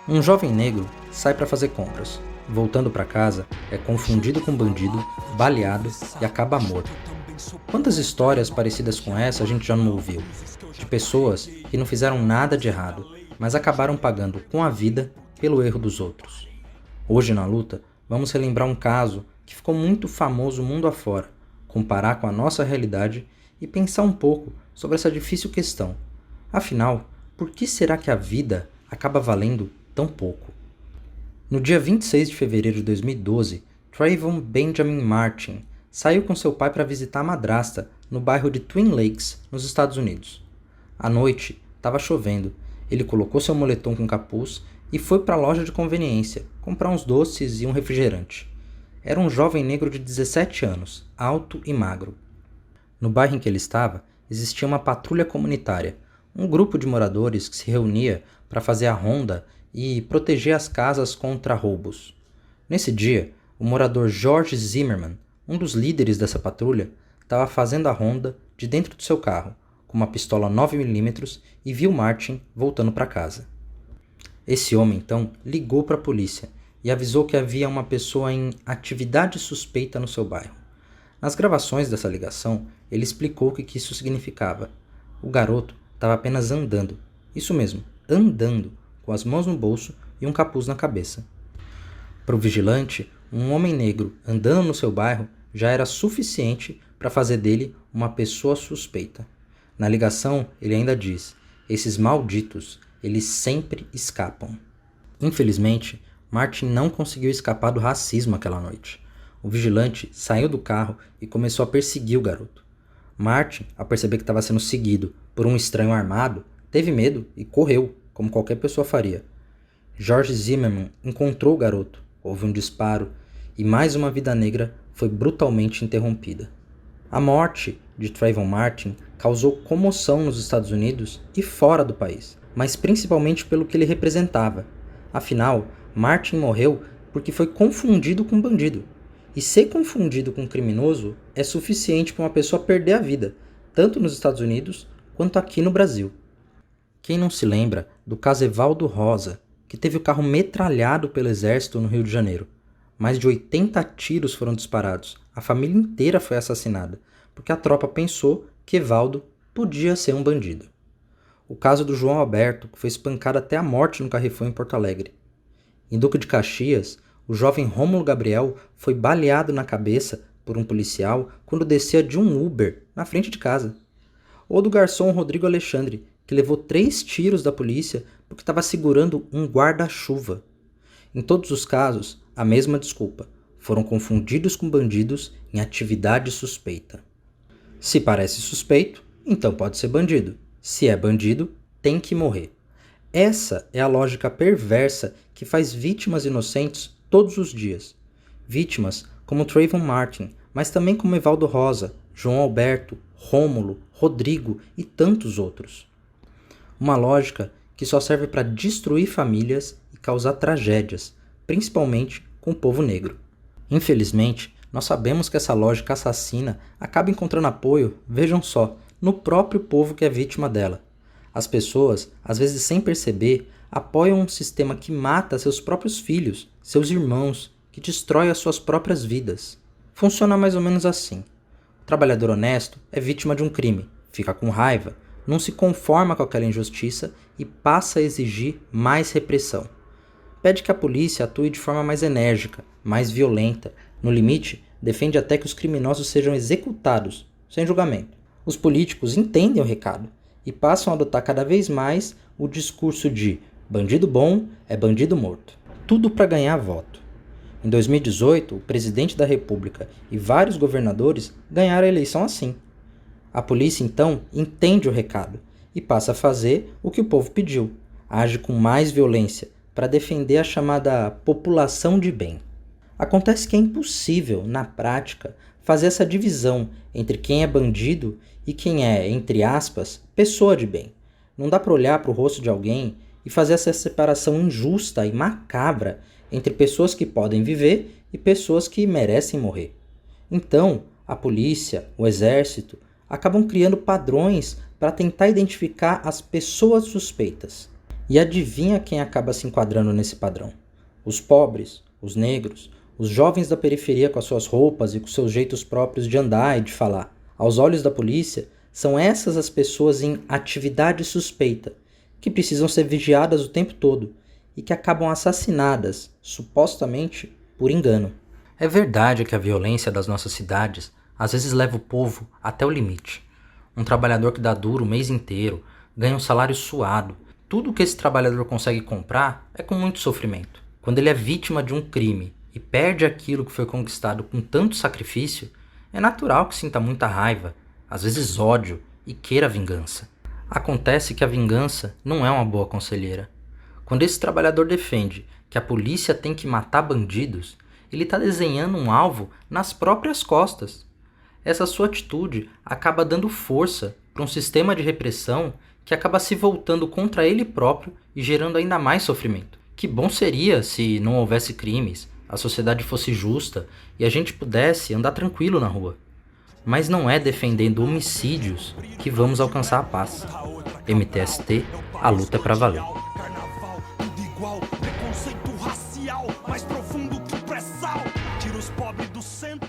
Um jovem negro sai para fazer compras. Voltando para casa, é confundido com um bandido, baleado e acaba morto. Quantas histórias parecidas com essa a gente já não ouviu? De pessoas que não fizeram nada de errado, mas acabaram pagando com a vida pelo erro dos outros. Hoje na luta, vamos relembrar um caso que ficou muito famoso mundo afora, comparar com a nossa realidade e pensar um pouco sobre essa difícil questão. Afinal, por que será que a vida acaba valendo tão pouco? No dia 26 de fevereiro de 2012, Trayvon Benjamin Martin saiu com seu pai para visitar a madrasta no bairro de Twin Lakes, nos Estados Unidos. À noite, estava chovendo. Ele colocou seu moletom com capuz e foi para a loja de conveniência comprar uns doces e um refrigerante. Era um jovem negro de 17 anos, alto e magro. No bairro em que ele estava, existia uma patrulha comunitária, um grupo de moradores que se reunia para fazer a ronda e proteger as casas contra roubos. Nesse dia, o morador George Zimmerman, um dos líderes dessa patrulha, estava fazendo a ronda de dentro do seu carro, com uma pistola 9mm e viu Martin voltando para casa. Esse homem, então, ligou para a polícia e avisou que havia uma pessoa em atividade suspeita no seu bairro. Nas gravações dessa ligação, ele explicou o que isso significava. O garoto estava apenas andando, isso mesmo, andando, com as mãos no bolso e um capuz na cabeça. Para o vigilante, um homem negro andando no seu bairro já era suficiente para fazer dele uma pessoa suspeita. Na ligação, ele ainda diz: esses malditos, eles sempre escapam. Infelizmente, Martin não conseguiu escapar do racismo aquela noite. O vigilante saiu do carro e começou a perseguir o garoto. Martin, ao perceber que estava sendo seguido por um estranho armado, teve medo e correu, como qualquer pessoa faria. George Zimmerman encontrou o garoto, houve um disparo e mais uma vida negra foi brutalmente interrompida. A morte de Trayvon Martin causou comoção nos Estados Unidos e fora do país, mas principalmente pelo que ele representava. Afinal, Martin morreu porque foi confundido com um bandido. E ser confundido com um criminoso é suficiente para uma pessoa perder a vida, tanto nos Estados Unidos quanto aqui no Brasil. Quem não se lembra do caso Evaldo Rosa, que teve o carro metralhado pelo exército no Rio de Janeiro? Mais de 80 tiros foram disparados, a família inteira foi assassinada, porque a tropa pensou que Evaldo podia ser um bandido. O caso do João Alberto, que foi espancado até a morte no Carrefour em Porto Alegre. Em Duque de Caxias, o jovem Rômulo Gabriel foi baleado na cabeça por um policial quando descia de um Uber na frente de casa. Ou do garçom Rodrigo Alexandre, que levou 3 tiros da polícia porque estava segurando um guarda-chuva. Em todos os casos, a mesma desculpa: foram confundidos com bandidos em atividade suspeita. Se parece suspeito, então pode ser bandido. Se é bandido, tem que morrer. Essa é a lógica perversa que faz vítimas inocentes todos os dias. Vítimas como Trayvon Martin, mas também como Evaldo Rosa, João Alberto, Rômulo, Rodrigo e tantos outros. Uma lógica que só serve para destruir famílias e causar tragédias, principalmente com o povo negro. Infelizmente, nós sabemos que essa lógica assassina acaba encontrando apoio, vejam só, no próprio povo que é vítima dela. As pessoas, às vezes sem perceber, apoiam um sistema que mata seus próprios filhos, seus irmãos, que destrói as suas próprias vidas. Funciona mais ou menos assim. O trabalhador honesto é vítima de um crime, fica com raiva, não se conforma com aquela injustiça e passa a exigir mais repressão. Pede que a polícia atue de forma mais enérgica, mais violenta, no limite, defende até que os criminosos sejam executados, sem julgamento. Os políticos entendem o recado e passam a adotar cada vez mais o discurso de bandido bom é bandido morto. Tudo para ganhar voto. Em 2018, o presidente da República e vários governadores ganharam a eleição assim. A polícia, então, entende o recado e passa a fazer o que o povo pediu. Age com mais violência para defender a chamada população de bem. Acontece que é impossível, na prática, fazer essa divisão entre quem é bandido e quem é, entre aspas, pessoa de bem. Não dá para olhar para o rosto de alguém e fazer essa separação injusta e macabra entre pessoas que podem viver e pessoas que merecem morrer. Então, a polícia, o exército, acabam criando padrões para tentar identificar as pessoas suspeitas. E adivinha quem acaba se enquadrando nesse padrão? Os pobres, os negros, os jovens da periferia com as suas roupas e com seus jeitos próprios de andar e de falar. Aos olhos da polícia, são essas as pessoas em atividade suspeita, que precisam ser vigiadas o tempo todo e que acabam assassinadas, supostamente, por engano. É verdade que a violência das nossas cidades às vezes leva o povo até o limite. Um trabalhador que dá duro o mês inteiro, ganha um salário suado. Tudo que esse trabalhador consegue comprar é com muito sofrimento. Quando ele é vítima de um crime e perde aquilo que foi conquistado com tanto sacrifício, é natural que sinta muita raiva, às vezes ódio, e queira vingança. Acontece que a vingança não é uma boa conselheira. Quando esse trabalhador defende que a polícia tem que matar bandidos, ele está desenhando um alvo nas próprias costas. Essa sua atitude acaba dando força para um sistema de repressão que acaba se voltando contra ele próprio e gerando ainda mais sofrimento. Que bom seria se não houvesse crimes, a sociedade fosse justa e a gente pudesse andar tranquilo na rua. Mas não é defendendo homicídios que vamos alcançar a paz. MTST, a luta é pra valer. Carnaval, tudo igual, preconceito racial, mais profundo que pré-sal. Tira os pobres do centro.